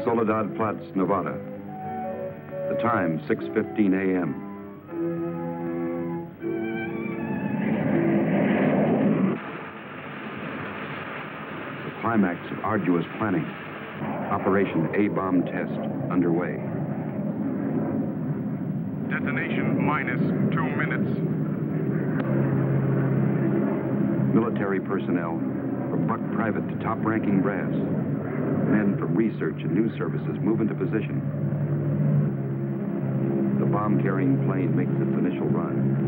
Soledad Flats, Nevada. The time, 6:15 a.m. The climax of arduous planning. Operation A-bomb test underway. Detonation minus 2 minutes. Military personnel, from buck private to top-ranking brass. Men from research and news services move into position. The bomb-carrying plane makes its initial run.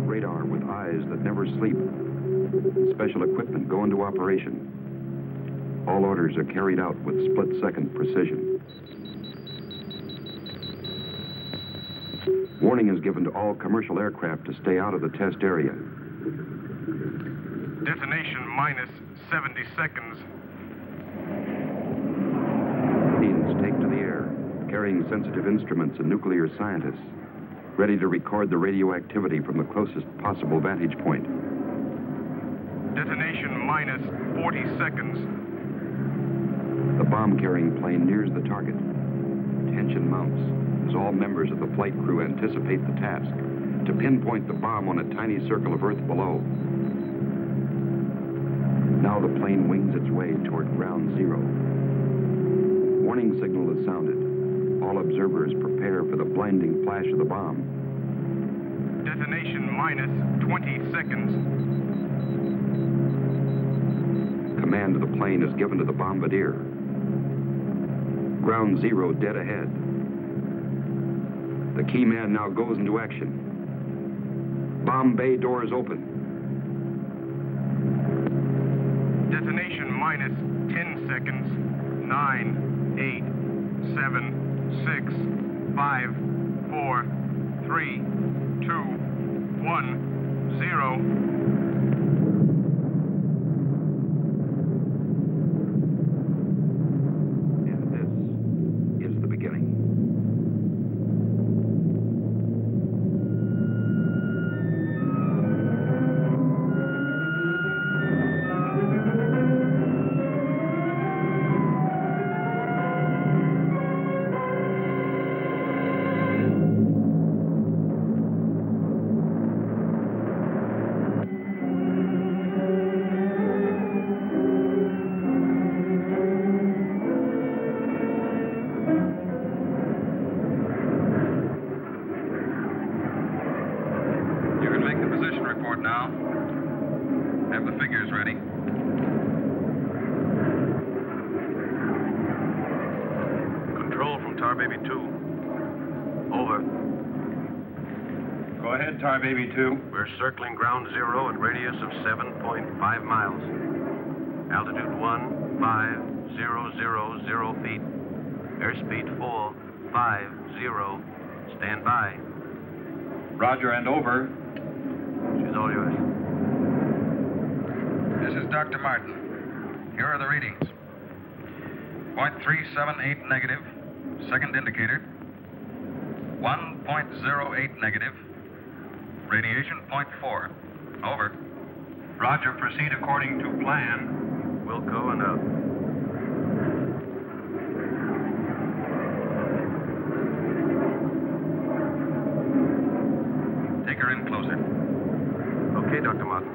Radar with eyes that never sleep. Special equipment go into operation. All orders are carried out with split-second precision. Warning is given to all commercial aircraft to stay out of the test area. Detonation minus 70 seconds. Planes take to the air, carrying sensitive instruments and nuclear scientists, ready to record the radioactivity from the closest possible vantage point. Detonation minus 40 seconds. The bomb-carrying plane nears the target. Tension mounts as all members of the flight crew anticipate the task, to pinpoint the bomb on a tiny circle of Earth below. Now the plane wings its way toward ground zero. Warning signal is sounded. All observers prepare for the blinding flash of the bomb. Detonation minus 20 seconds. Command of the plane is given to the bombardier. Ground zero dead ahead. The key man now goes into action. Bomb bay doors open. Detonation minus 10 seconds. 9, 8, 7, 6, 5, 4, 3, 2, 1, 0. Baby 2. We're circling ground zero at radius of 7.5 miles. Altitude 15,000 feet. Airspeed 450. Stand by. Roger and over. She's all yours. This is Dr. Martin. Here are the readings. 0.378 negative. Second indicator. 1.08 negative. Radiation 0.4. Over. Roger, proceed according to plan. Wilco and out. Take her in closer. Okay, Dr. Martin.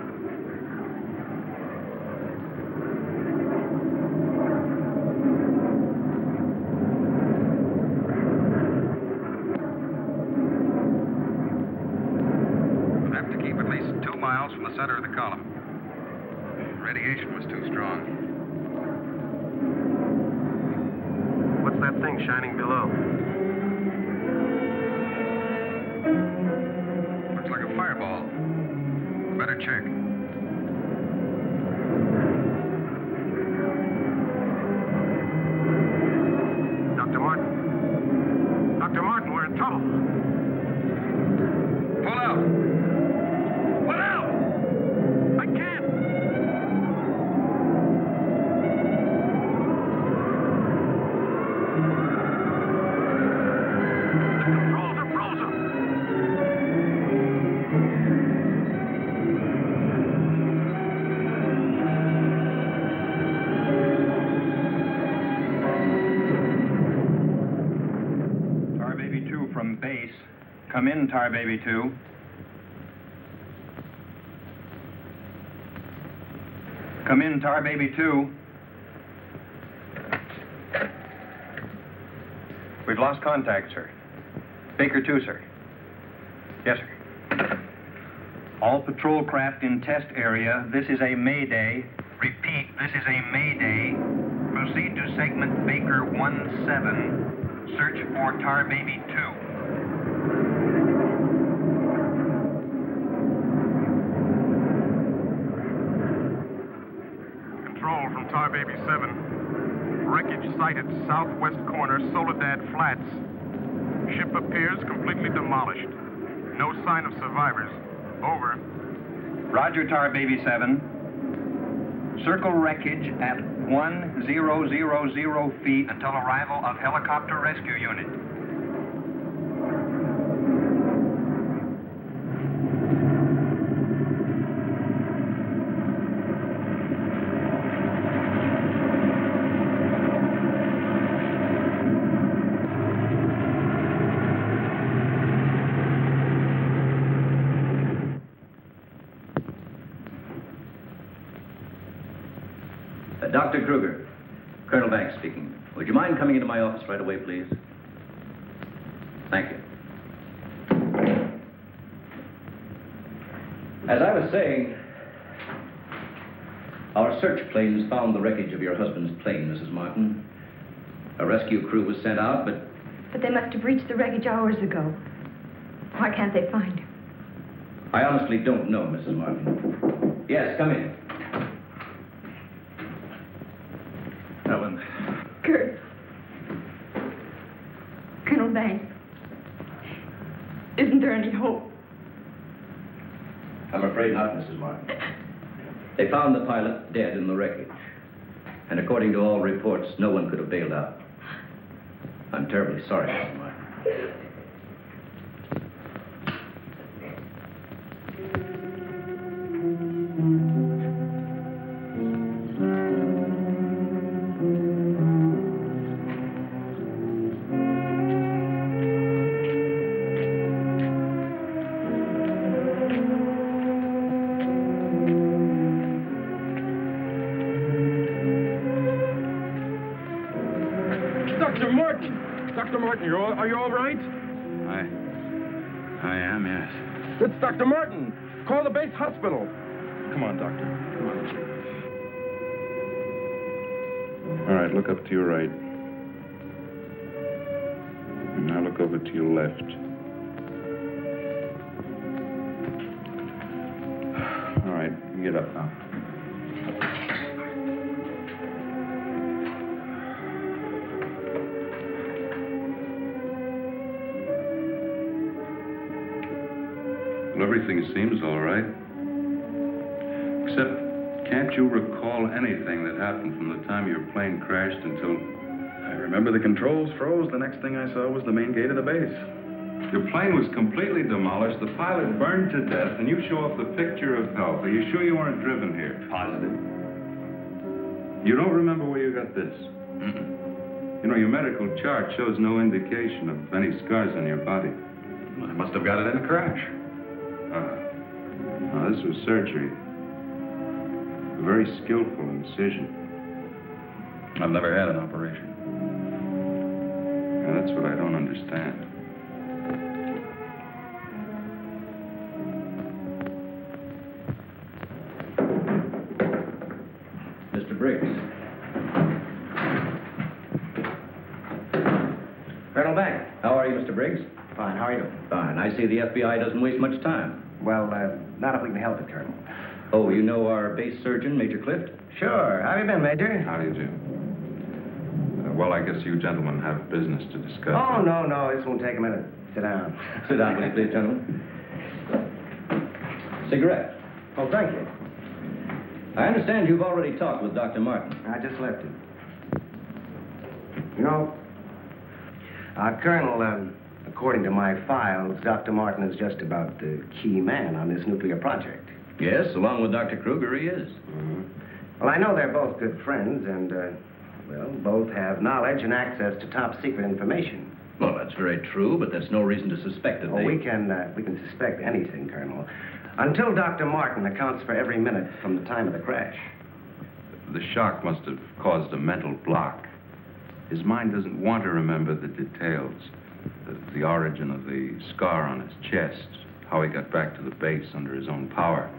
From the center of the column. Radiation was too strong. What's that thing shining below? Looks like a fireball. Better check. Dr. Martin. Dr. Martin, we're in trouble. Pull out. Come in, Tar Baby 2. Come in, Tar Baby 2. We've lost contact, sir. Baker 2, sir. Yes, sir. All patrol craft in test area. This is a mayday. Repeat, this is a mayday. Proceed to segment Baker 17. Search for Tar Baby 2. Control from Tar Baby 7. Wreckage sighted southwest corner, Soledad Flats. Ship appears completely demolished. No sign of survivors. Over. Roger, Tar Baby 7. Circle wreckage at 1000 feet until arrival of helicopter rescue unit. Dr. Kruger, Colonel Banks speaking. Would you mind coming into my office right away, please? Thank you. As I was saying, our search planes found the wreckage of your husband's plane, Mrs. Martin. A rescue crew was sent out, but... But they must have reached the wreckage hours ago. Why can't they find him? I honestly don't know, Mrs. Martin. Yes, come in. Helen. Kurt. Colonel Banks. Isn't there any hope? I'm afraid not, Mrs. Martin. They found the pilot dead in the wreckage. And according to all reports, no one could have bailed out. I'm terribly sorry, Mrs. Martin. Dr. Martin, are you all right? I am, yes. It's Dr. Martin. Call the base hospital. Come on, Doctor. Come on. All right, look up to your right. And now look over to your left. All right, you get up now. Well, everything seems all right. Except, can't you recall anything that happened from the time your plane crashed until... I remember the controls froze. The next thing I saw was the main gate of the base. Your plane was completely demolished, the pilot burned to death, and you show off the picture of health. Are you sure you weren't driven here? Positive. You don't remember where you got this? Mm-mm. You know, your medical chart shows no indication of any scars on your body. I must have got it in a crash. Now, this was surgery. A very skillful incision. I've never had an operation. And that's what I don't understand. Mr. Briggs. Colonel Banks. How are you, Mr. Briggs? Fine, how are you? Fine. I see the FBI doesn't waste much time. Well, not if we can help it, Colonel. Oh, you know our base surgeon, Major Clift? Sure. How have you been, Major? How do you do? Well, I guess you gentlemen have business to discuss. Oh, no. This won't take a minute. Sit down. Sit down, will you please, gentlemen? Cigarette. Oh, thank you. I understand you've already talked with Dr. Martin. I just left him. You know, Colonel, according to my files, Dr. Martin is just about the key man on this nuclear project. Yes, along with Dr. Kruger, he is. Mm-hmm. Well, I know they're both good friends, and, well, both have knowledge and access to top secret information. Well, that's very true, but that's no reason to suspect that Oh, they... we can suspect anything, Colonel, until Dr. Martin accounts for every minute from the time of the crash. The shock must have caused a mental block. His mind doesn't want to remember the details. The origin of the scar on his chest, how he got back to the base under his own power.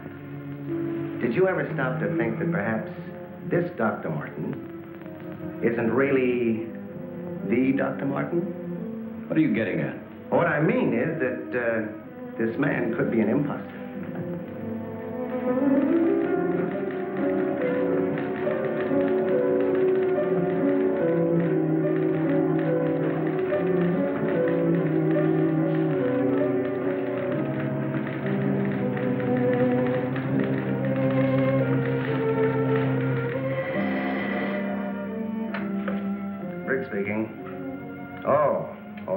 Did you ever stop to think that perhaps this Dr. Martin isn't really the Dr. Martin? What are you getting at? What I mean is that this man could be an imposter.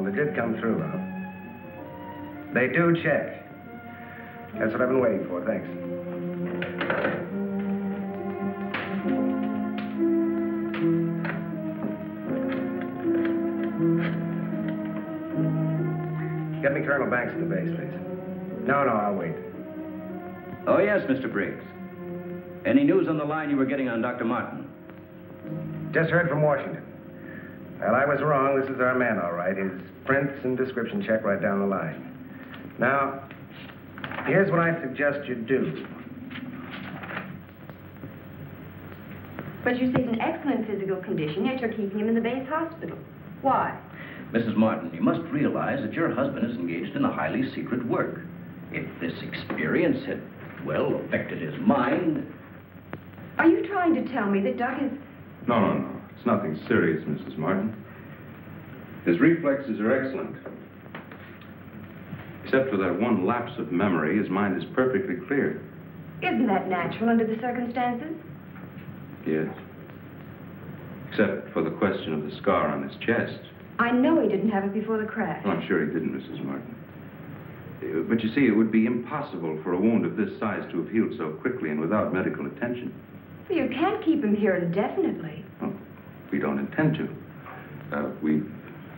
They did come through, huh? They do check. That's what I've been waiting for, thanks. Get me Colonel Banks at the base, please. No, I'll wait. Oh, yes, Mr. Briggs. Any news on the line you were getting on Dr. Martin? Just heard from Washington. Well, I was wrong. This is our man, all right. His prints and description check right down the line. Now, here's what I suggest you do. But you say he's in excellent physical condition, yet you're keeping him in the base hospital. Why? Mrs. Martin, you must realize that your husband is engaged in a highly secret work. If this experience had, well, affected his mind... Are you trying to tell me that Doc is... No. It's nothing serious, Mrs. Martin. His reflexes are excellent. Except for that one lapse of memory, his mind is perfectly clear. Isn't that natural under the circumstances? Yes. Except for the question of the scar on his chest. I know he didn't have it before the crash. Well, I'm sure he didn't, Mrs. Martin. But you see, it would be impossible for a wound of this size to have healed so quickly and without medical attention. Well, you can't keep him here indefinitely. Well, we don't intend to. We've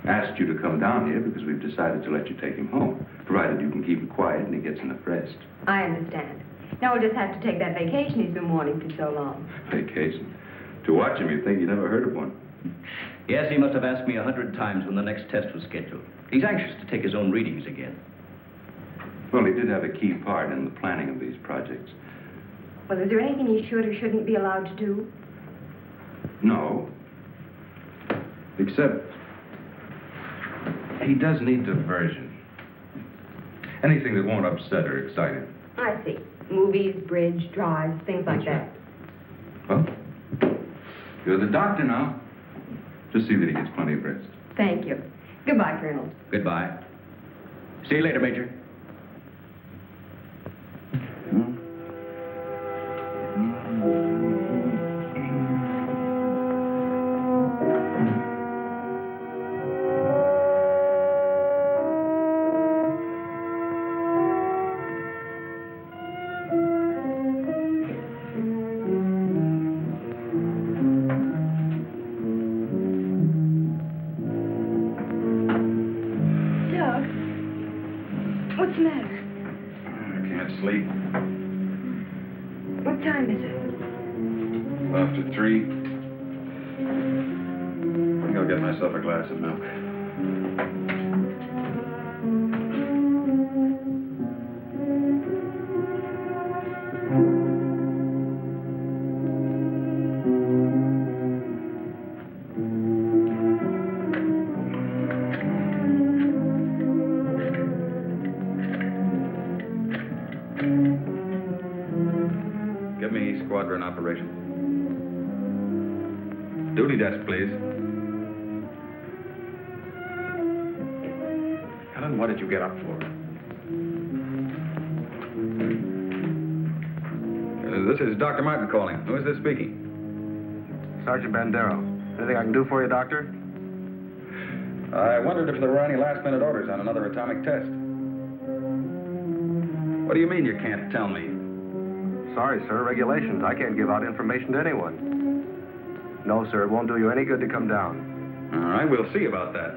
asked you to come down here because we've decided to let you take him home, provided you can keep him quiet and he gets enough rest. I understand. Now we'll just have to take that vacation he's been wanting for so long. Vacation? To watch him, you'd think you never heard of one. Yes, he must have asked me 100 times when the next test was scheduled. He's anxious to take his own readings again. Well, he did have a key part in the planning of these projects. Well, is there anything he should or shouldn't be allowed to do? No. Except, he does need diversion. Anything that won't upset or excite him. I see. Movies, bridge, drives, things like that. Well, you're the doctor now. Just see that he gets plenty of rest. Thank you. Goodbye, Colonel. Goodbye. See you later, Major. What's the matter? I can't sleep. What time is it? After 3. I think I'll get myself a glass of milk. Give me squadron operations. Duty desk, please. Helen, what did you get up for? This is Dr. Martin calling. Who is this speaking? Sergeant Bandero. Anything I can do for you, Doctor? I wondered if there were any last-minute orders on another atomic test. What do you mean you can't tell me? Sorry, sir. Regulations. I can't give out information to anyone. No, sir. It won't do you any good to come down. All right, we'll see about that.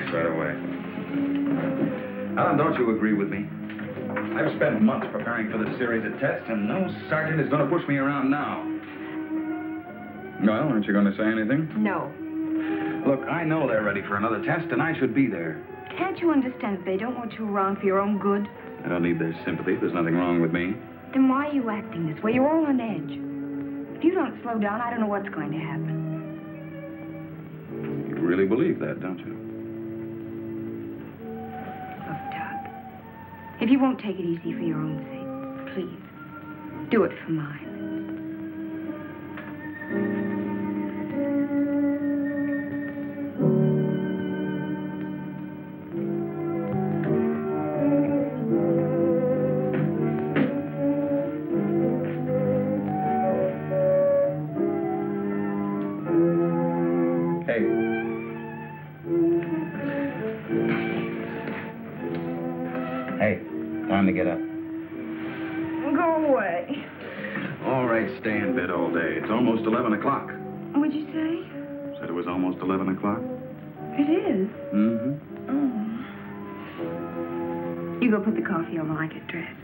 thanks right away. Alan, don't you agree with me? I've spent months preparing for this series of tests, and no sergeant is going to push me around now. Well, aren't you going to say anything? No. Look, I know they're ready for another test, and I should be there. Can't you understand that they don't want you around for your own good? I don't need their sympathy. There's nothing wrong with me. Then why are you acting this way? You're all on edge. If you don't slow down, I don't know what's going to happen. You really believe that, don't you? Look, Doug, if you won't take it easy for your own sake, please, do it for mine. Hey, time to get up. Go away. All right, stay in bed all day. It's almost 11 o'clock. What'd you say? Said it was almost 11 o'clock. It is? Mm-hmm. Oh. You go put the coffee on while I get dressed.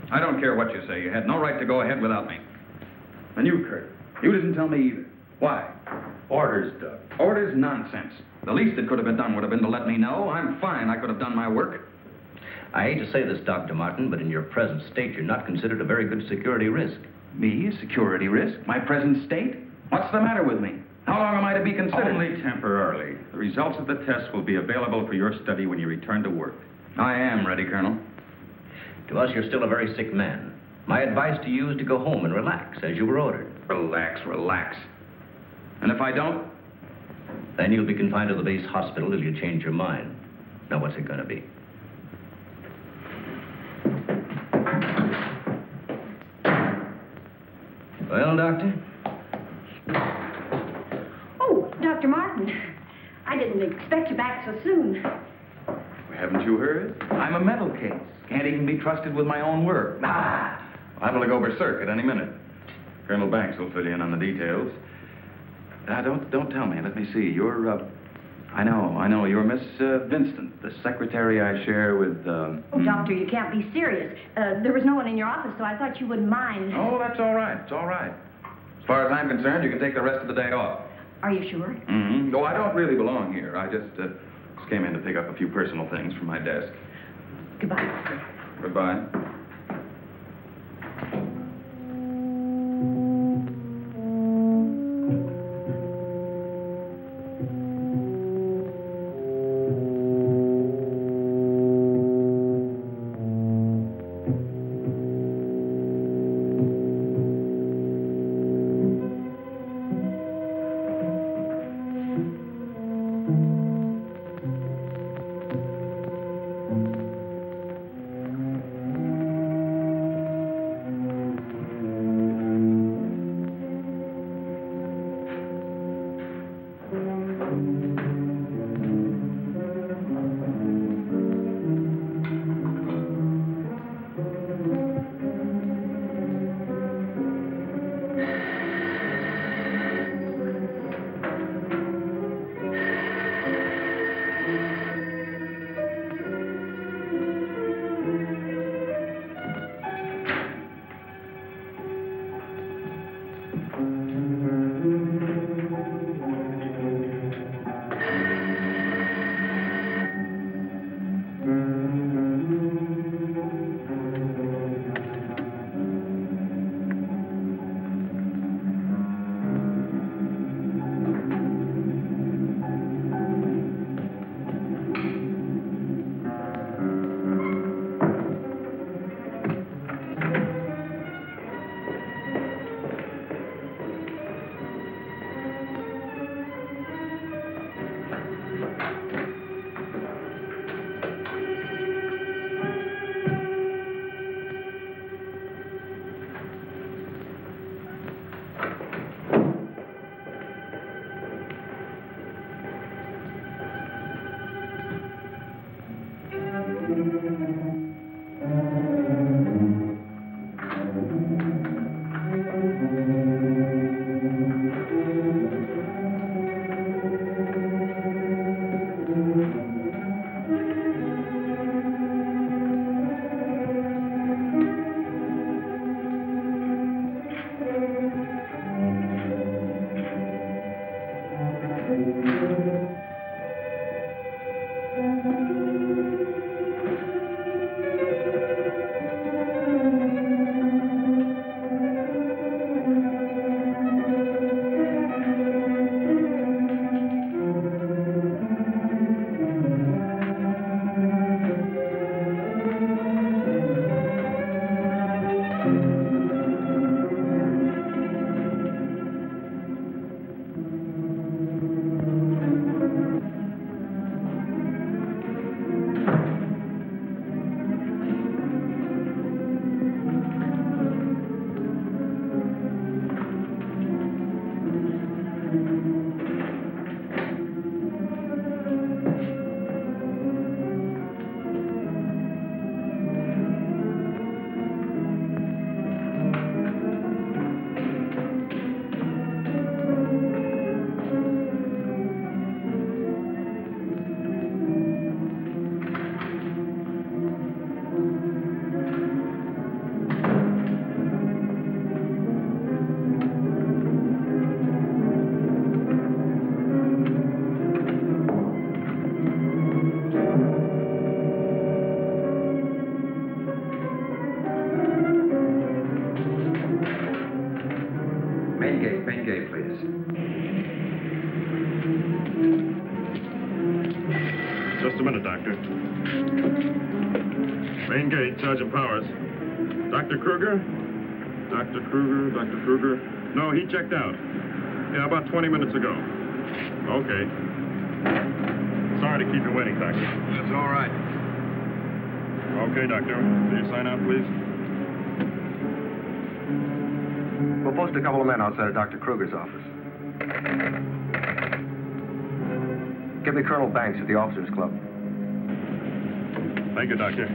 I don't care what you say. You had no right to go ahead without me. And you, Kurt, you didn't tell me either. Why? Orders, Doug. Orders? Nonsense. The least that could have been done would have been to let me know. I'm fine. I could have done my work. I hate to say this, Dr. Martin, but in your present state, you're not considered a very good security risk. Me? A security risk? My present state? What's the matter with me? How long am I to be considered? Only temporarily. The results of the test will be available for your study when you return to work. I am ready, Colonel. To us, you're still a very sick man. My advice to you is to go home and relax, as you were ordered. Relax, relax. And if I don't? Then you'll be confined to the base hospital till you change your mind. Now, what's it going to be? Well, Doctor? Oh, Dr. Martin. I didn't expect you back so soon. Haven't you heard? I'm a mental case. Can't even be trusted with my own work. Liable to go berserk at any minute. Colonel Banks will fill you in on the details. Don't tell me. Let me see. You're, I know. You're Miss Vincent, the secretary I share with, Oh, Doctor, you can't be serious. There was no one in your office, so I thought you wouldn't mind. Oh, that's all right. It's all right. As far as I'm concerned, you can take the rest of the day off. Are you sure? Mm-hmm. Oh, I don't really belong here. I just came in to pick up a few personal things from my desk. Goodbye. Goodbye. Main gate, please. Just a minute, Doctor. Main gate, Sergeant Powers. Dr. Kruger? Dr. Kruger. No, he checked out. Yeah, about 20 minutes ago. Okay. Sorry to keep you waiting, Doctor. That's all right. Okay, Doctor. Will you sign out, please? We'll post a couple of men outside of Dr. Kruger's office. Give me Colonel Banks at the Officers Club. Thank you, Doctor.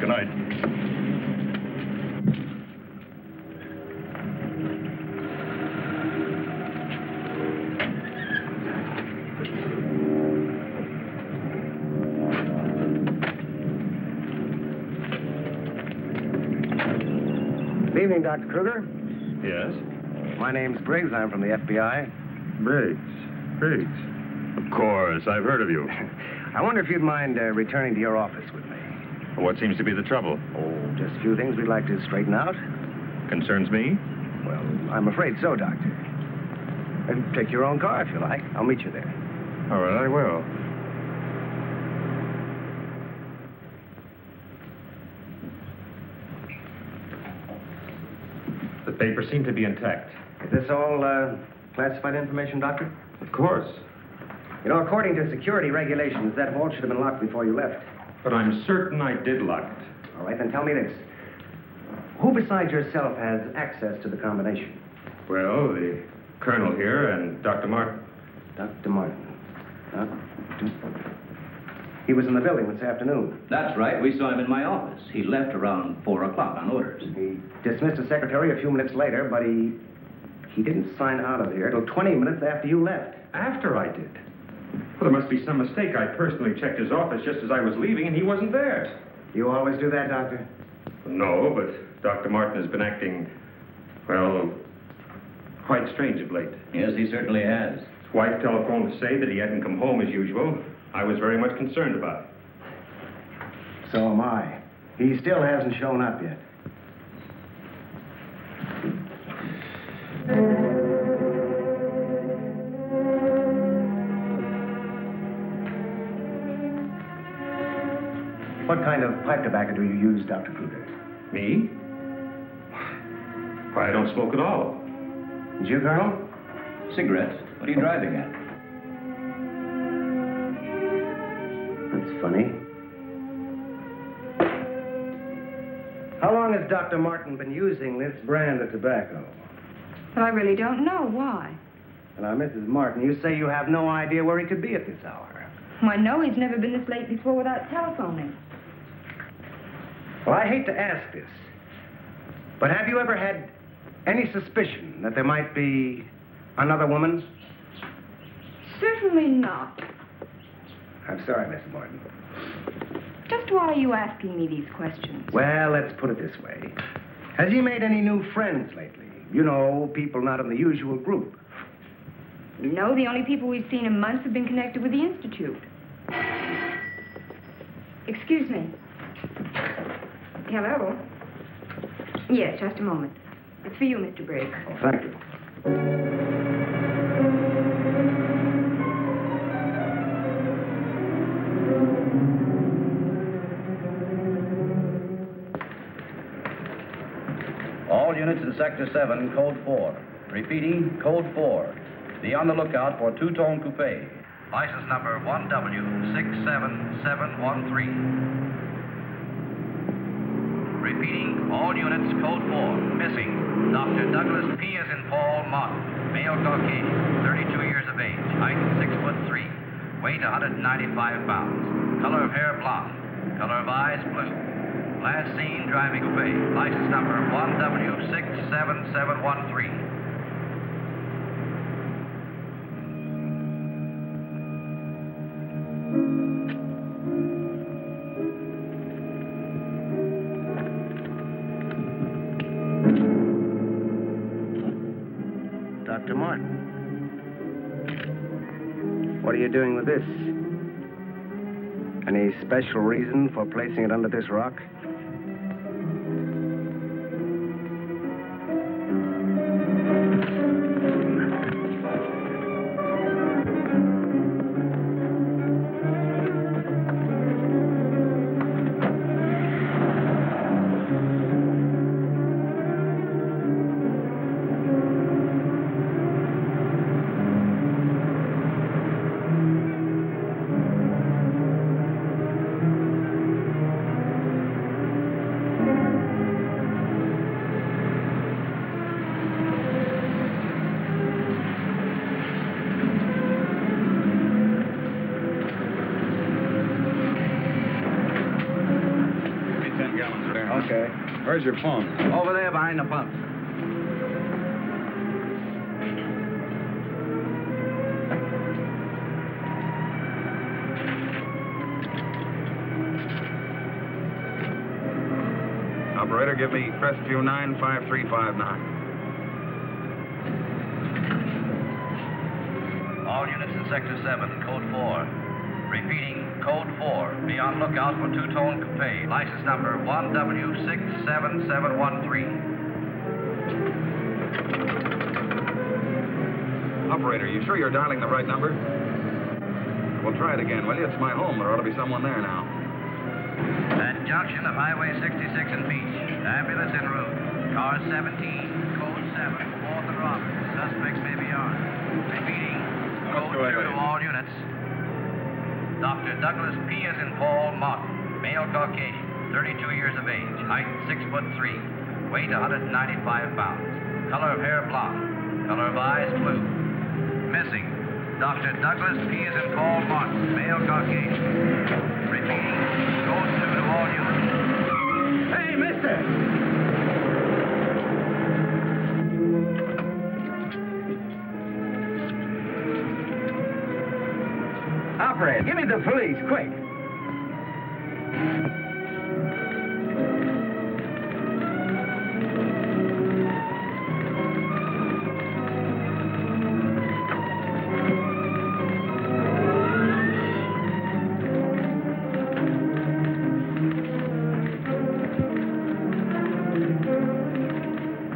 Good night. Good evening, Dr. Kruger. Yes? My name's Briggs. I'm from the FBI. Briggs. Of course, I've heard of you. I wonder if you'd mind returning to your office with me. What seems to be the trouble? Oh, just a few things we'd like to straighten out. Concerns me? Well, I'm afraid so, Doctor. And take your own car if you like. I'll meet you there. All right, I will. The papers seem to be intact. Is this all classified information, Doctor? Of course. You know, according to security regulations, that vault should have been locked before you left. But I'm certain I did lock it. All right, then tell me this. Who besides yourself has access to the combination? Well, the colonel here and Dr. Martin. Dr. Martin. He was in the building this afternoon. That's right. We saw him in my office. He left around 4 o'clock on orders. He dismissed his secretary a few minutes later, but he didn't sign out of here until 20 minutes after you left. After I did? Well, there must be some mistake. I personally checked his office just as I was leaving, and he wasn't there. You always do that, Doctor? No, but Dr. Martin has been acting, well, quite strange of late. Yes, he certainly has. His wife telephoned to say that he hadn't come home as usual. I was very much concerned about it. So am I. He still hasn't shown up yet. What kind of pipe tobacco do you use, Dr. Kruger? Me? Why, I don't smoke at all. And you, Colonel? Cigarettes? What are you driving at? That's funny. How long has Dr. Martin been using this brand of tobacco? Well, I really don't know. Why? Now, Mrs. Martin, you say you have no idea where he could be at this hour. Well, I know he's never been this late before without telephoning. Well, I hate to ask this, but have you ever had any suspicion that there might be another woman? Certainly not. I'm sorry, Mrs. Martin. Just why are you asking me these questions? Well, let's put it this way. Has he made any new friends lately? You know, people not in the usual group. No, the only people we've seen in months have been connected with the Institute. Excuse me. Hello? Yes, just a moment. It's for you, Mr. Briggs. Oh, thank you. All units in Sector 7, Code 4. Repeating, Code 4. Be on the lookout for two-tone coupe. License number 1W67713. Repeating, all units, Code 4. Missing, Dr. Douglas P. as in Paul Martin, male Caucasian, 32 years of age, height 6'3", weight 195 pounds, color of hair blonde, color of eyes blue. Last seen driving coupe. License number 1W67713. Dr. Martin. What are you doing with this? Any special reason for placing it under this rock? Where's your phone? Over there behind the pump. Operator, give me Crestview 95359. All units in Sector 7, Code 4. Repeating, Code 4. Be on lookout for two-tone coupe. License number 1W67713. Operator, you sure you're dialing the right number? Well, try it again, will you? It's my home. There ought to be someone there now. At junction of Highway 66 and Beach. Ambulance en route. Car 17, Code 7, 4th and Roberts. Suspects may be armed. Repeating, Code 2 to all units. Dr. Douglas P. as in Paul Martin, male Caucasian, 32 years of age, height 6'3", weight 195 pounds, color of hair blonde, color of eyes blue. Missing, Dr. Douglas P. as in Paul Martin, male Caucasian. Repeating, Code 2 to all units. Hey, mister! Operator, give me the police, quick.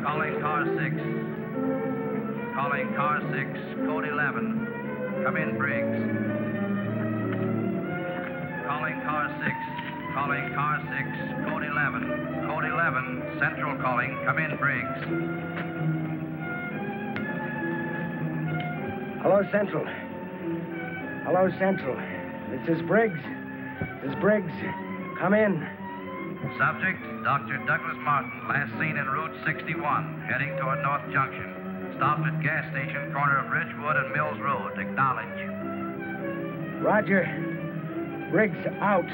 Calling car 6. Calling car 6, Code 11. Come in, Briggs. Calling car 6. Calling car 6, Code 11. Code 11, Central calling. Come in, Briggs. Hello, Central. Hello, Central. This is Briggs. This is Briggs. Come in. Subject, Dr. Douglas Martin, last seen en Route 61, heading toward North Junction. Stopped at gas station, corner of Ridgewood and Mills Road. Acknowledge. Roger. Briggs out.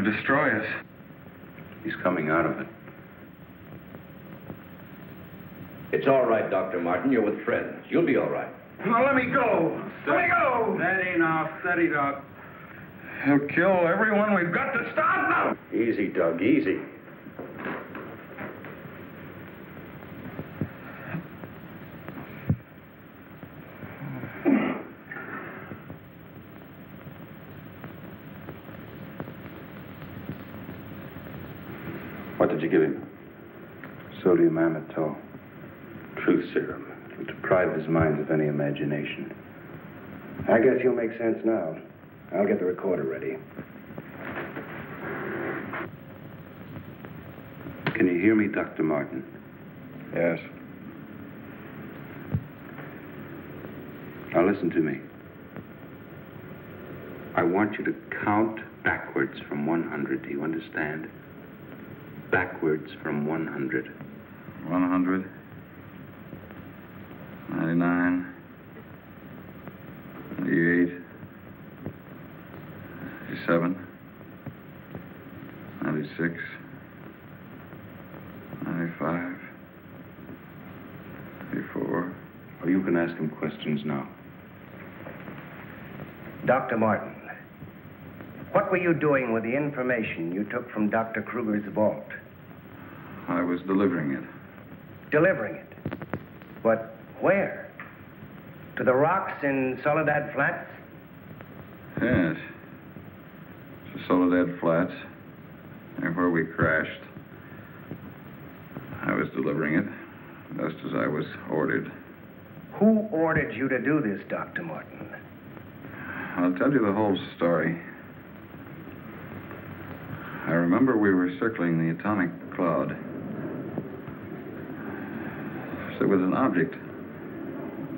Destroy us. He's coming out of it. It's all right, Dr. Martin. You're with friends. You'll be all right. Now, let me go. Let me go. Steady now, steady, Doc. He'll kill everyone. We've got to stop now. Easy, Doug, easy. What did you give him? Sodium amytal. Truth serum. It'll deprive his mind of any imagination. I guess you'll make sense now. I'll get the recorder ready. Can you hear me, Dr. Martin? Yes. Now listen to me. I want you to count backwards from 100. Do you understand? Backwards from 100. 100. 99. 98. 97. 96. 95. 84. Or you can ask him questions now. Dr. Martin, what were you doing with the information you took from Dr. Kruger's vault? I I was delivering it. Delivering it? But where? To the rocks in Soledad Flats? Yes. To Soledad Flats, near where we crashed. I was delivering it, just as I was ordered. Who ordered you to do this, Dr. Morton? I'll tell you the whole story. I remember we were circling the atomic cloud. There was an object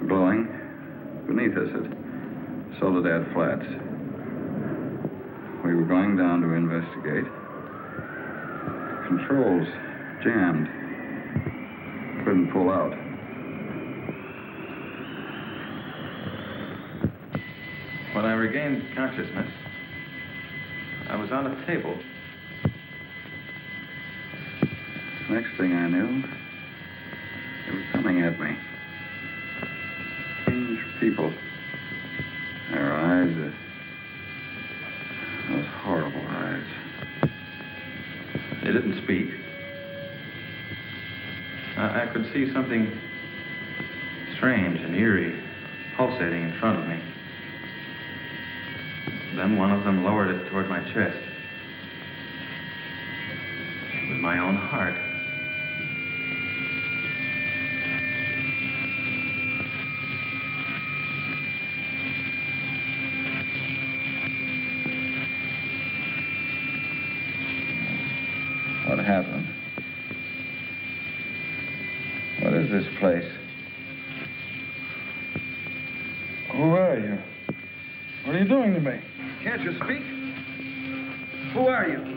glowing beneath us at Soledad Flats. We were going down to investigate. Controls jammed. Couldn't pull out. When I regained consciousness, I was on a table. Next thing I knew, they were coming at me. Strange people. Their eyes, those horrible eyes. They didn't speak. I could see something strange and eerie pulsating in front of me. Then one of them lowered it toward my chest. It was my own heart. What happened? What is this place? Who are you? What are you doing to me? Can't you speak? Who are you?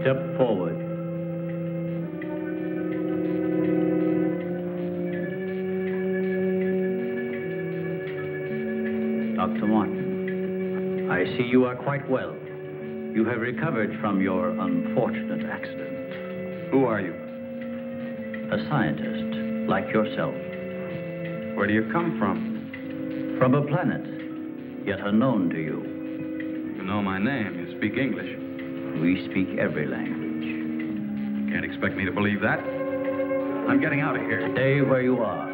Step forward. Dr. Martin, I see you are quite well. You have recovered from your unfortunate accident. Who are you? A scientist, like yourself. Where do you come from? From a planet, yet unknown to you. You know my name. You speak English. We speak every language. Can't expect me to believe that. I'm getting out of here. Stay where you are.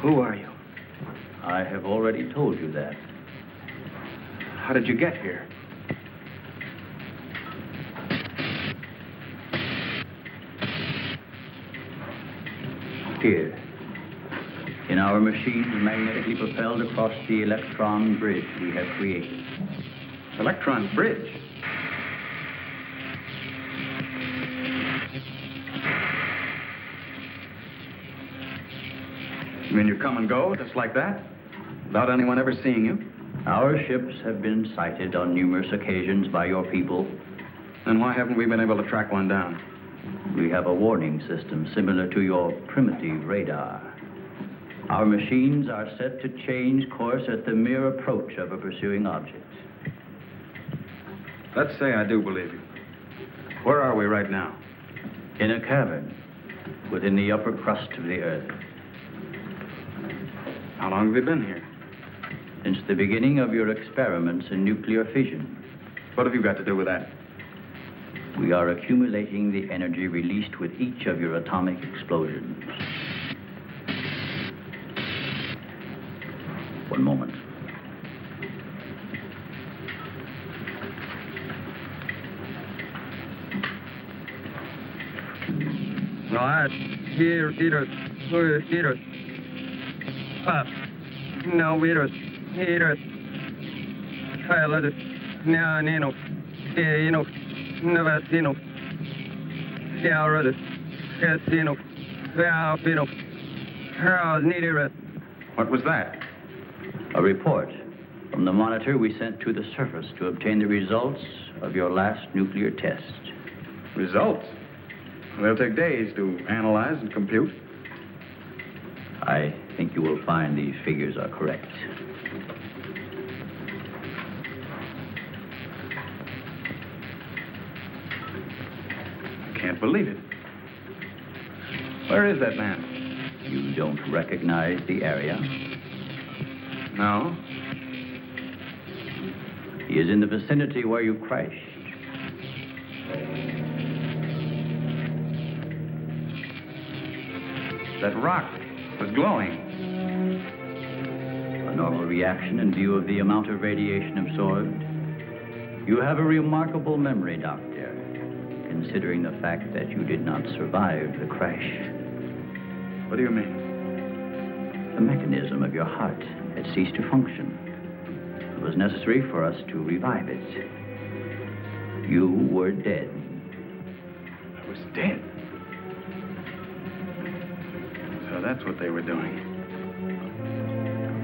Who are you? I have already told you that. How did you get here? Here. In our machines magnetically propelled across the electron bridge we have created. Electron bridge? You mean you come and go, just like that? Without anyone ever seeing you? Our ships have been sighted on numerous occasions by your people. Then why haven't we been able to track one down? We have a warning system similar to your primitive radar. Our machines are set to change course at the mere approach of a pursuing object. Let's say I do believe you. Where are we right now? In a cavern within the upper crust of the Earth. How long have you been here? Since the beginning of your experiments in nuclear fission. What have you got to do with that? We are accumulating the energy released with each of your atomic explosions. One moment. No, here. Pop. No, virus. Virus. Pilot. No, Nino. Nino. Navasino. Yalrod. Casino. Valpino. Harold Needed. What was that? A report from the monitor we sent to the surface to obtain the results of your last nuclear test. Results? They'll take days to analyze and compute. I think you will find these figures are correct. I can't believe it. Where is that man? You don't recognize the area? No. He is in the vicinity where you crashed. That rock was glowing. A normal reaction in view of the amount of radiation absorbed. You have a remarkable memory, Doctor, considering the fact that you did not survive the crash. What do you mean? The mechanism of your heart had ceased to function. It was necessary for us to revive it. You were dead. I was dead? So that's what they were doing.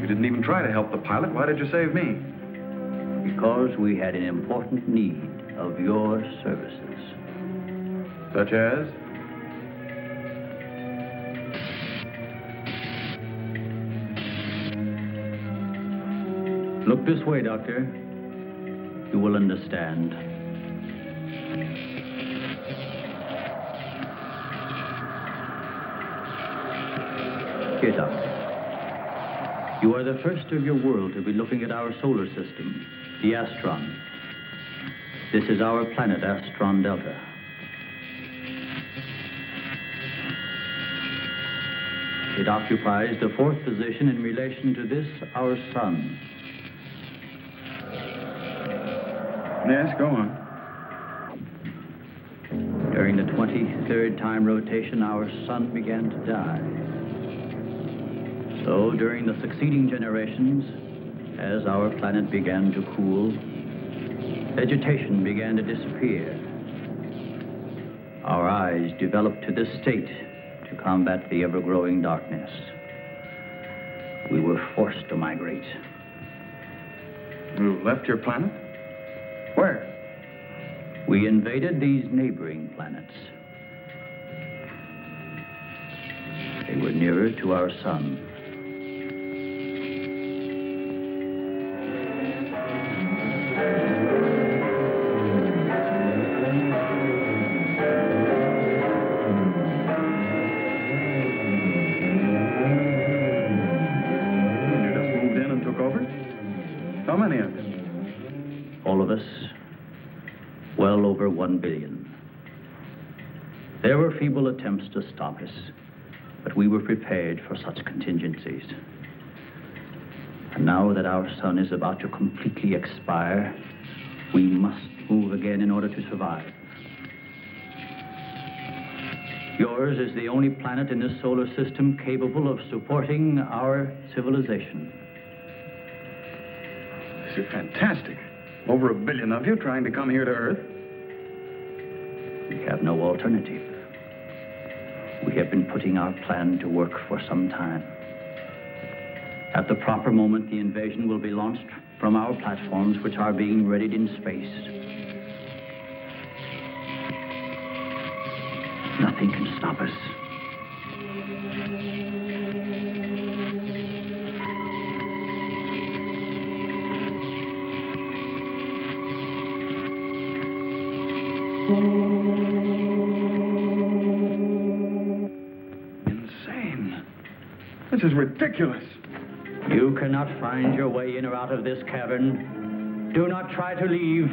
You didn't even try to help the pilot. Why did you save me? Because we had an important need of your services. Such as? Look this way, Doctor. You will understand. Here, Doctor. You are the first of your world to be looking at our solar system, the Astron. This is our planet, Astron Delta. It occupies the fourth position in relation to this, our sun. Yes, go on. During the 23rd time rotation, our sun began to die. So during the succeeding generations, as our planet began to cool, vegetation began to disappear. Our eyes developed to this state to combat the ever-growing darkness. We were forced to migrate. You left your planet? Where? We invaded these neighboring planets. They were nearer to our sun. You just moved in and took over? How many of you? All of us, well over 1 billion. There were feeble attempts to stop us, but we were prepared for such contingencies. And now that our sun is about to completely expire, we must move again in order to survive. Yours is the only planet in this solar system capable of supporting our civilization. This is fantastic. Over 1 billion of you trying to come here to Earth. We have no alternative. We have been putting our plan to work for some time. At the proper moment, the invasion will be launched from our platforms, which are being readied in space. Nothing can stop us. Insane. This is ridiculous. You cannot find your way in or out of this cavern. Do not try to leave.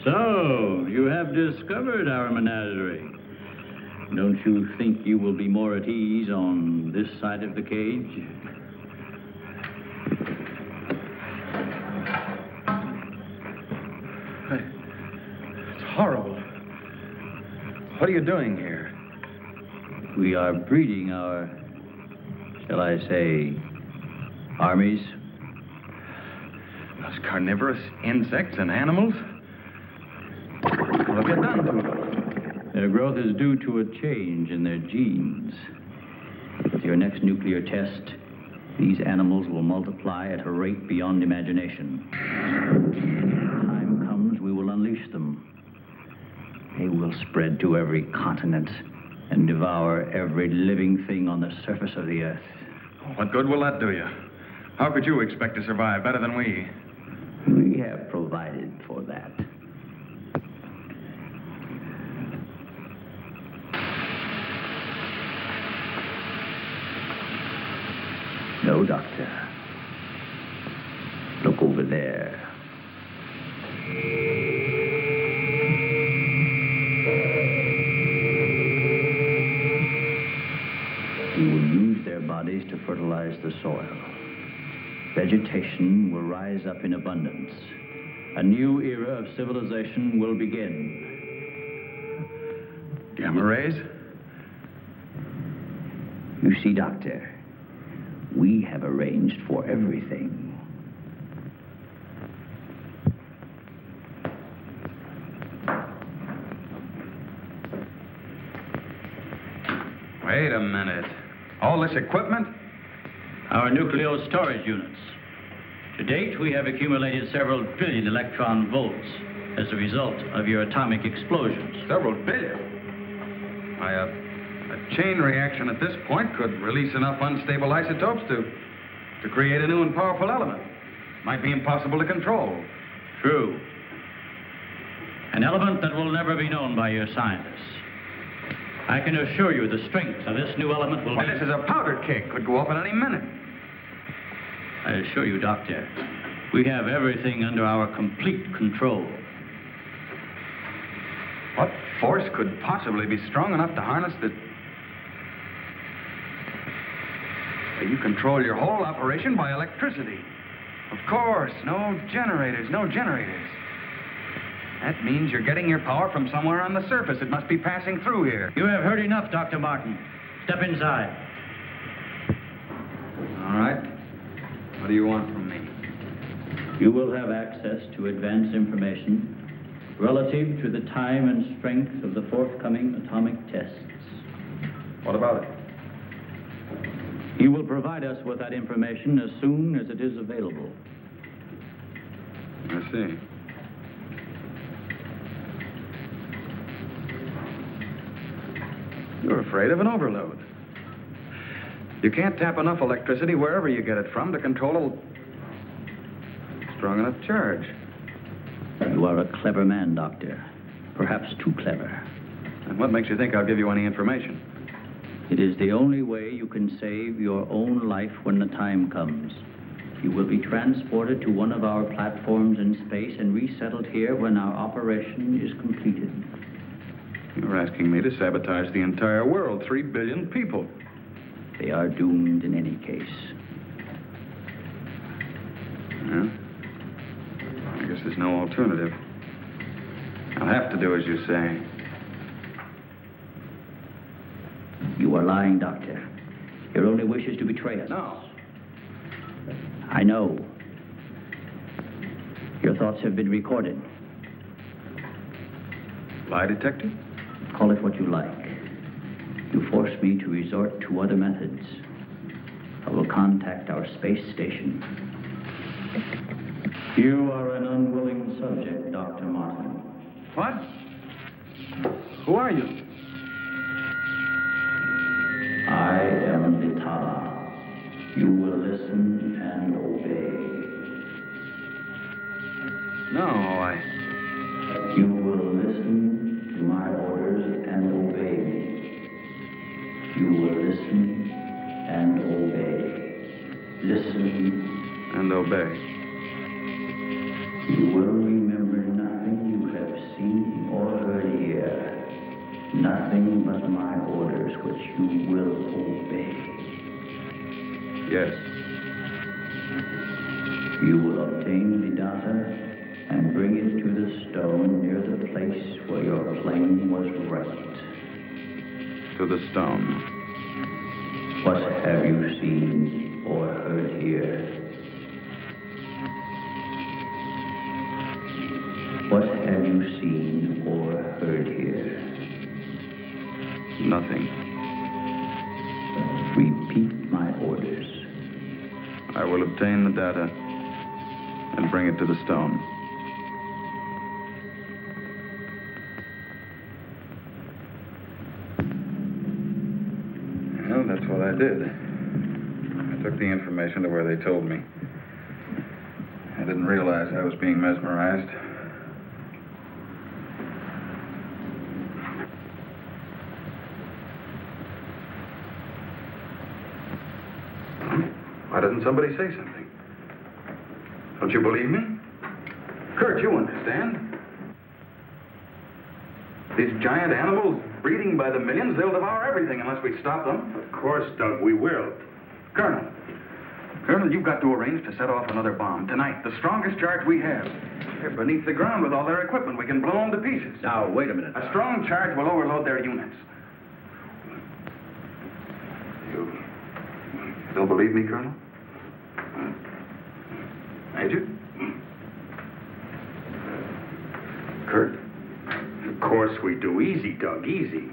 So, you have discovered our menagerie. Don't you think you will be more at ease on this side of the cage? It's horrible. What are you doing here? We are breeding our, shall I say, armies. Those carnivorous insects and animals? What have you done to them? Their growth is due to a change in their genes. With your next nuclear test, these animals will multiply at a rate beyond imagination. When the time comes, we will unleash them. They will spread to every continent and devour every living thing on the surface of the earth. What good will that do you? How could you expect to survive better than we? We have provided for that. No, Doctor. Look over there. We will use their bodies to fertilize the soil. Vegetation will rise up in abundance. A new era of civilization will begin. Gamma rays? You see, Doctor, we have arranged for everything. Wait a minute. All this equipment? Our nuclear storage units. To date, we have accumulated several billion electron volts as a result of your atomic explosions. Several billion? A chain reaction at this point could release enough unstable isotopes to create a new and powerful element. Might be impossible to control. True. An element that will never be known by your scientists. I can assure you the strength of this new element will Why, be... this is a powder keg. Could go off at any minute. I assure you, Doctor, we have everything under our complete control. What force could possibly be strong enough to harness the... You control your whole operation by electricity. Of course, no generators. That means you're getting your power from somewhere on the surface. It must be passing through here. You have heard enough, Dr. Martin. Step inside. All right. What do you want from me? You will have access to advanced information relative to the time and strength of the forthcoming atomic tests. What about it? You will provide us with that information as soon as it is available. I see. You're afraid of an overload. You can't tap enough electricity wherever you get it from to control a strong enough charge. You are a clever man, Doctor. Perhaps too clever. And what makes you think I'll give you any information? It is the only way you can save your own life when the time comes. You will be transported to one of our platforms in space and resettled here when our operation is completed. You're asking me to sabotage the entire world, 3 billion people. They are doomed in any case. Yeah? I guess there's no alternative. I'll have to do as you say. You are lying, Doctor. Your only wish is to betray us. No. I know. Your thoughts have been recorded. Lie detector? Call it what you like. You force me to resort to other methods. I will contact our space station. You are an unwilling subject, Dr. Martin. What? Who are you? I am Vitala. You will listen and obey. No, You will listen to my orders and obey me. You will listen and obey. Listen and obey. You will remember nothing you have Yes. You will obtain the data and bring it to the stone near the place where your plane was wrecked. To the stone. What have you seen or heard here? What have you seen or heard here? Nothing. Repeat my orders. I will obtain the data and bring it to the stone. Well, that's what I did. I took the information to where they told me. I didn't realize I was being mesmerized. Why doesn't somebody say something? Don't you believe me? Kurt, you understand. These giant animals breeding by the millions, they'll devour everything unless we stop them. Of course, Doug, we will. Colonel, you've got to arrange to set off another bomb tonight. The strongest charge we have. They're beneath the ground with all their equipment. We can blow them to pieces. Now, wait a minute. A strong charge will overload their units. You don't believe me, Colonel? Major? Kurt? Of course we do. Easy, Doug, easy.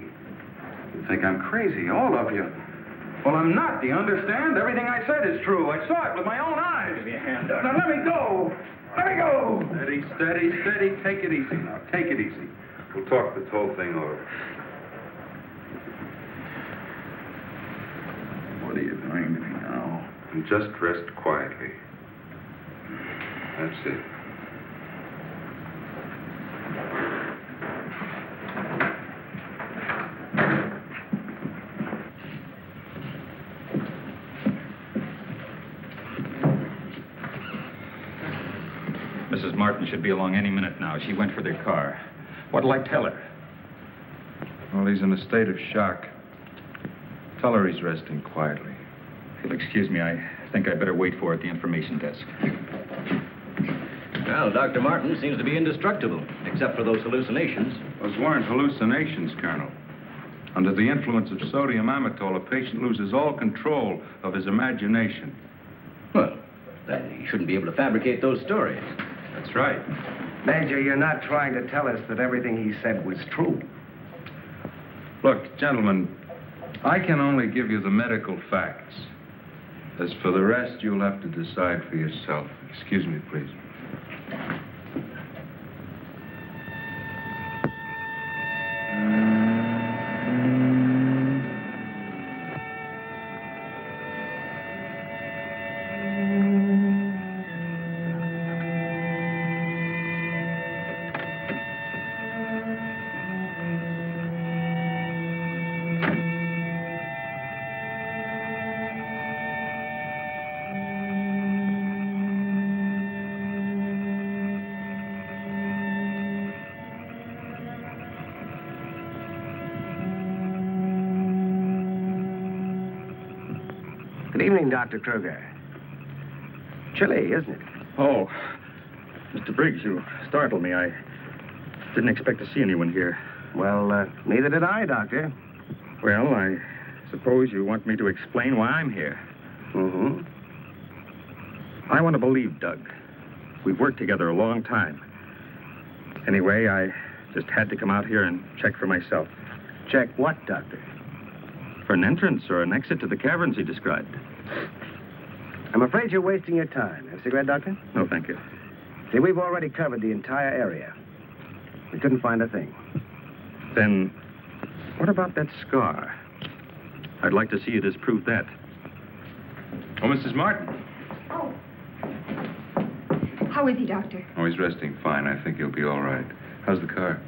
You think I'm crazy, all of you. Well, I'm not, do you understand? Everything I said is true. I saw it with my own eyes. Give me a hand, Doc. Now, let me go. Let me go. Steady, steady, steady. Take it easy now. Take it easy. We'll talk this whole thing over. What are you doing to me now? Just rest quietly. That's it. Mrs. Martin should be along any minute now. She went for their car. What'll I tell her? Well, he's in a state of shock. Tell her he's resting quietly. If you'll excuse me, I think I'd better wait for her at the information desk. Well, Dr. Martin seems to be indestructible, except for those hallucinations. Those weren't hallucinations, Colonel. Under the influence of sodium amytal, a patient loses all control of his imagination. Well, then he shouldn't be able to fabricate those stories. That's right. Major, you're not trying to tell us that everything he said was true. Look, gentlemen, I can only give you the medical facts. As for the rest, you'll have to decide for yourself. Excuse me, please. Good evening, Dr. Kruger. Chilly, isn't it? Oh, Mr. Briggs, you startled me. I didn't expect to see anyone here. Well, neither did I, Doctor. Well, I suppose you want me to explain why I'm here. Mm-hmm. I want to believe Doug. We've worked together a long time. Anyway, I just had to come out here and check for myself. Check what, Doctor? For an entrance or an exit to the caverns he described. I'm afraid you're wasting your time. Have a cigarette, Doctor? No, thank you. See, we've already covered the entire area. We couldn't find a thing. Then, what about that scar? I'd like to see you disprove that. Oh, Mrs. Martin. Oh. How is he, Doctor? Oh, he's resting fine. I think he'll be all right. How's the car?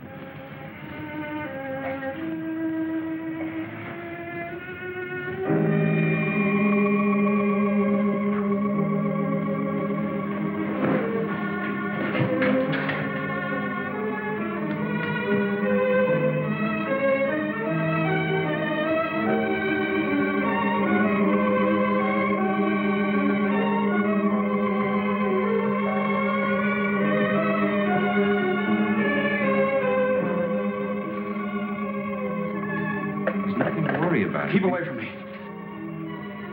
Keep away from me.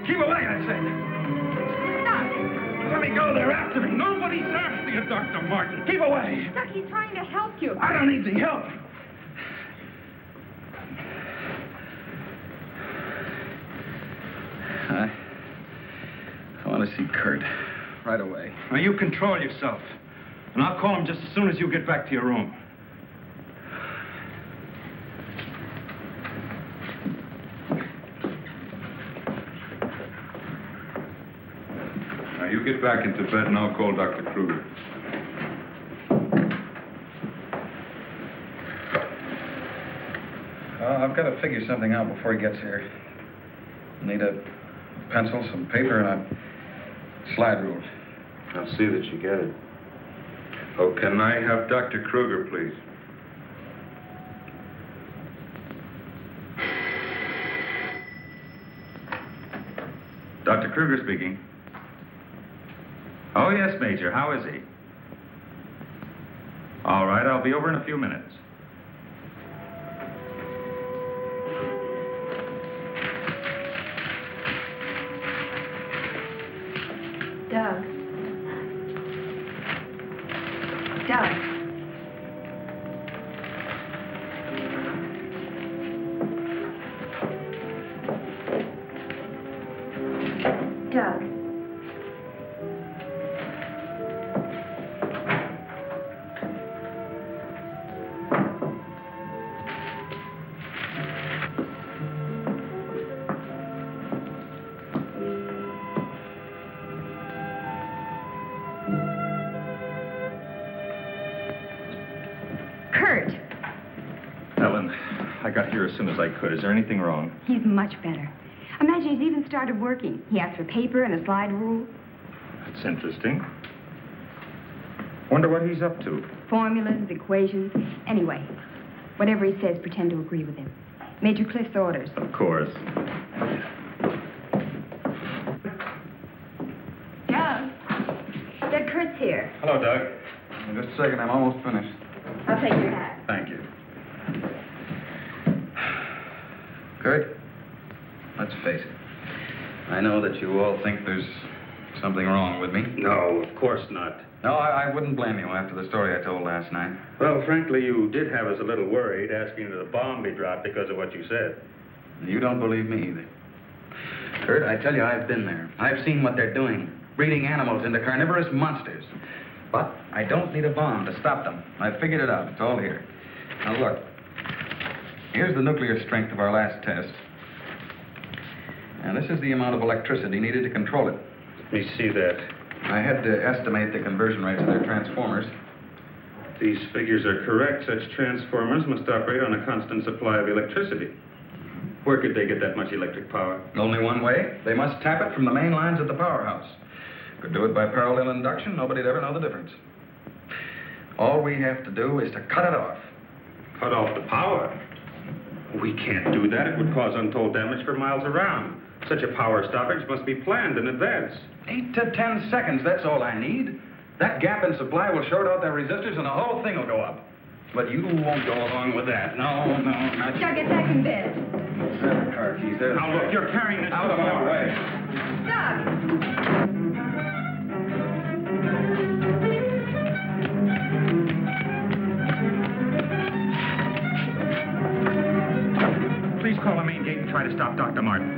Keep away, I said. Let me go. They're after me. Nobody's after you, Dr. Martin. Keep away. Doc, he's trying to help you. I don't need the help. I want to see Kurt right away. Now, you control yourself. And I'll call him just as soon as you get back to your room. Now, you get back into bed and I'll call Dr. Kruger. I've got to figure something out before he gets here. Need a pencil, some paper, and a slide rule. I'll see that you get it. Oh, can I have Dr. Kruger, please? Dr. Kruger speaking. Oh, yes, Major. How is he? All right, I'll be over in a few minutes. Doug. Doug. Doug. Kurt. Ellen, I got here as soon as I could. Is there anything wrong? He's much better. Imagine he's even started working. He asked for paper and a slide rule. That's interesting. Wonder what he's up to. Formulas, equations. Anyway, whatever he says, pretend to agree with him. Major Cliff's orders. Of course. Doug. Doug, Kurt's here. Hello, Doug. Just a second, I'm almost finished. I'll take your hat. Thank you. Kurt, let's face it. I know that you all think there's something wrong with me. No, of course not. No, I wouldn't blame you after the story I told last night. Well, frankly, you did have us a little worried, asking that a bomb be dropped because of what you said. You don't believe me either. Kurt, I tell you, I've been there. I've seen what they're doing, breeding animals into carnivorous monsters. But I don't need a bomb to stop them. I've figured it out. It's all here. Now, look. Here's the nuclear strength of our last test. And this is the amount of electricity needed to control it. Let me see that. I had to estimate the conversion rates of their transformers. These figures are correct. Such transformers must operate on a constant supply of electricity. Where could they get that much electric power? Only one way. They must tap it from the main lines at the powerhouse. Could do it by parallel induction. Nobody'd ever know the difference. All we have to do is to cut it off. Cut off the power? We can't do that. It would cause untold damage for miles around. Such a power stoppage must be planned in advance. 8 to 10 seconds, that's all I need. That gap in supply will short out their resistors and the whole thing will go up. But you won't go along with that. No, not you. Doug, get back in bed. There the car keys. There. Now, look, you're carrying this out of my way. Doug! Please call the main gate and try to stop Dr. Martin.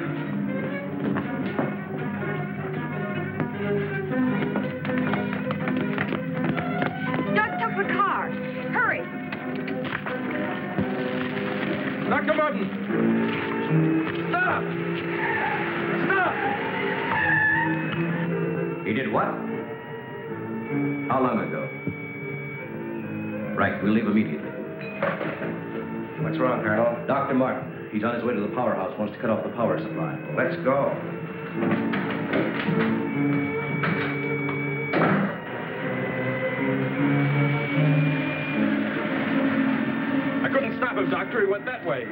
Doug took the car. Hurry. Dr. Martin! Stop! Stop! He did what? How long ago? Right, we'll leave immediately. What's wrong, Colonel? Dr. Martin. He's on his way to the powerhouse, wants to cut off the power supply. Let's go. I couldn't stop him, Doctor. He went that way.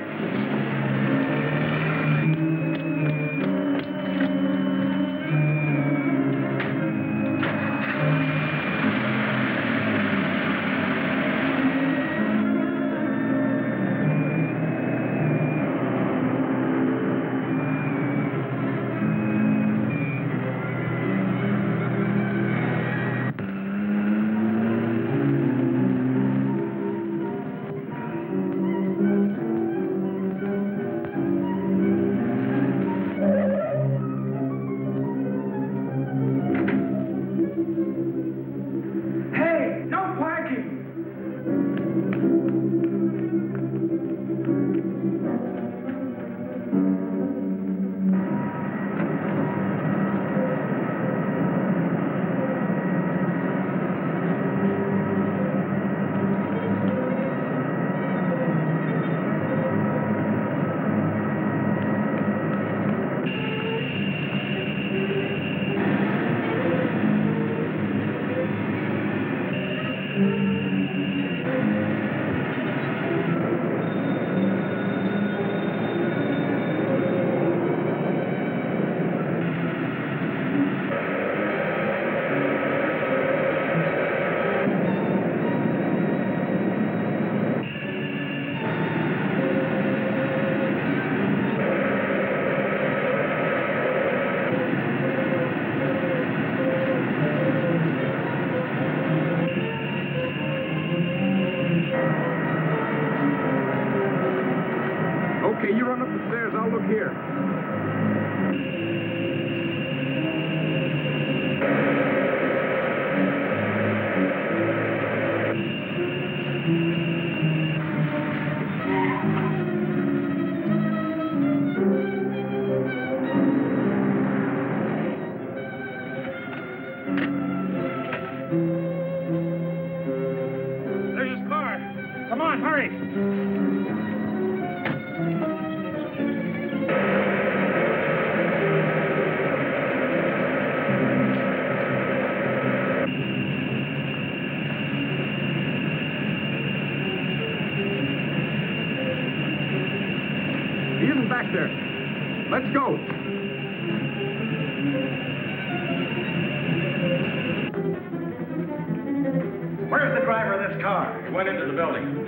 car. He went into the building.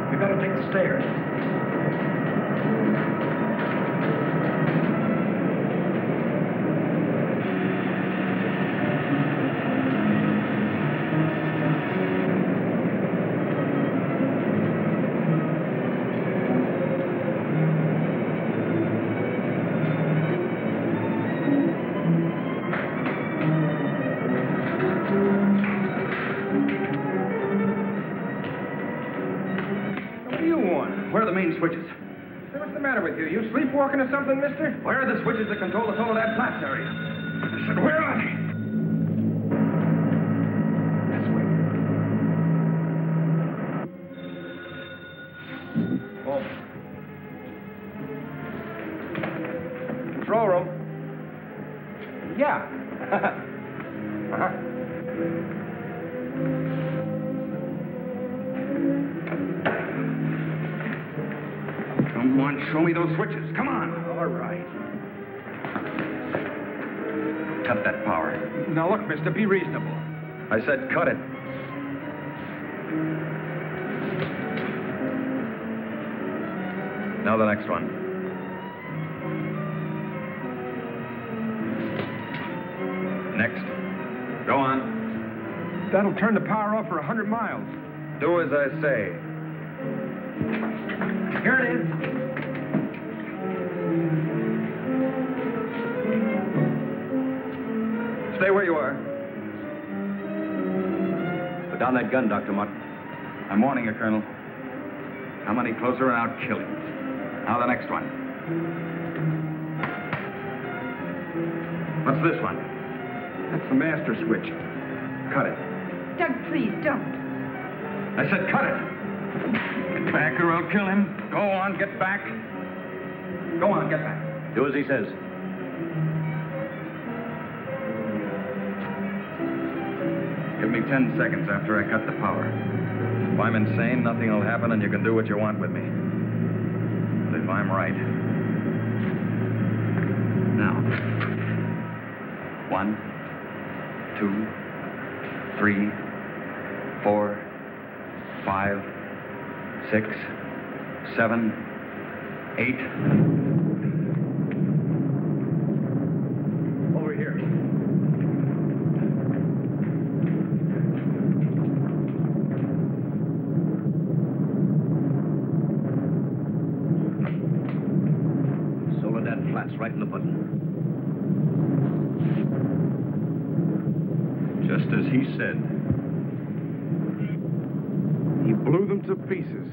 We better take the stairs. Where are the main switches? Hey, what's the matter with you? You sleepwalking or something, mister? Where are the switches that control the Soledad Flats area? I said, where are they? This way. Oh. Control room. Yeah. Uh-huh. Come on, show me those switches. Come on. All right. Cut that power. Now, look, mister, be reasonable. I said cut it. Now the next one. Next. Go on. That'll turn the power off for 100 miles. Do as I say. Here it is. Stay where you are. Put down that gun, Dr. Mutt. I'm warning you, Colonel. Come any closer and I'll kill you. Now the next one. What's this one? That's the master switch. Cut it. Doug, please, don't. I said cut it. Get back or I'll kill him. Go on, get back. Go on, get back. Do as he says. Give me 10 seconds after I cut the power. If I'm insane, nothing will happen and you can do what you want with me. But if I'm right... Now. 1, 2, 3, 4, 5, 6, 7, 8. Over here. Soledad Flats, right in the button. Just as he said. He blew them to pieces.